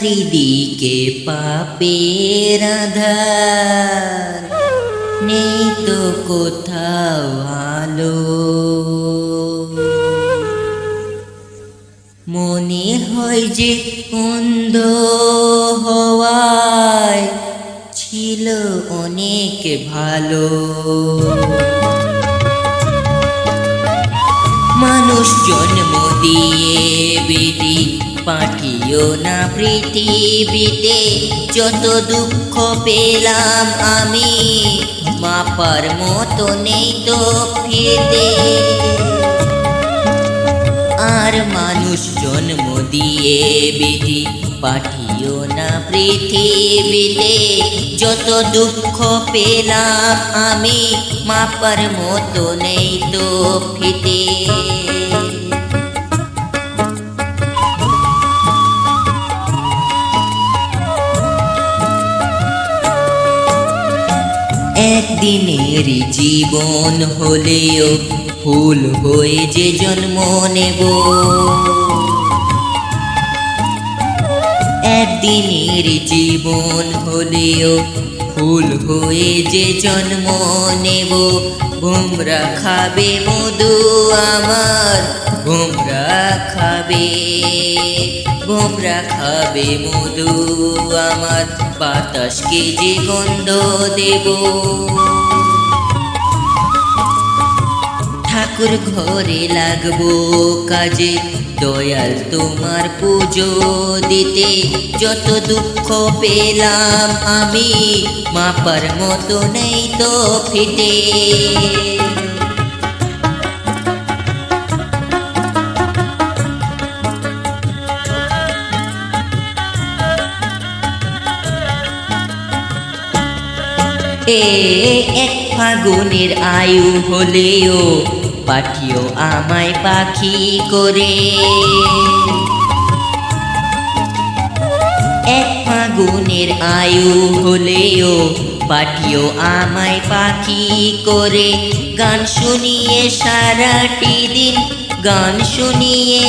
চারিদিকে পাপের আঁধার, নেই তো কোথাও আলো। মনে হয় যে অন্ধ হওয়ায় ছিল অনেক ভালো। মানুষ জন্ম দিয়ে বিধি পাঠিও না পৃথিবীতে। যত দুঃখ পেলাম আমি, মাপার মতো নেই তো ফিরতে। আর মানুষ জন্ম দিয়ে বিধি পাঠিও না পৃথিবীতে। যত দুঃখ পেলাম আমি, মাপার মতো নেই তো ফিতে। একদিনের জীবন হলেও ফুল হয়ে যে জন্ম নেব। একদিনের জীবন হলেও ফুল হয়ে যে জন্ম নেব। ভোমরা খাবে মধু আমার, ভোমরা খাবে, ভোমরা খাবে মধু আমার। বাতাসকে যে গন্ধ দেব। ঠাকুর ঘরে লাগবো কাজে, দয়াল তোমার পুজো দিতে। যত দুঃখ পেলাম আমি, মাপার মতো নেই তো ফিতে। এক ফাগুনের আয়ু হলেও পাঠিও আমায় পাখি করে। এক ফাগুনের আয়ু হলেও পাঠিও আমায় পাখি করে। গান শুনিয়ে সারাটি দিন, গান শুনিয়ে,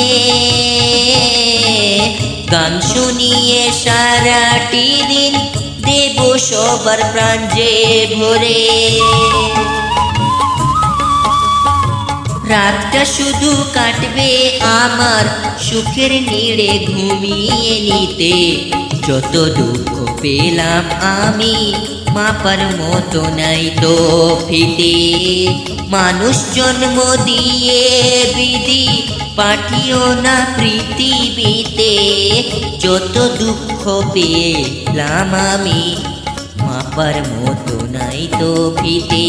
গান শুনিয়ে সারাটি দিন দেব সবার প্রাণ যে ভরে। রাতটা শুধু কাটবে আমার সুখের নীড়ে ঘুমিয়ে নিতে। যত দুঃখ পেলাম আমি, মাপার মতো নাই তো ফিতে। মানুষ জন্ম দিয়ে বিধি পাঠিও না পৃথিবীতে। যত দুঃখ পেলাম আমি, মাপার মতো নাই তো ফিতে।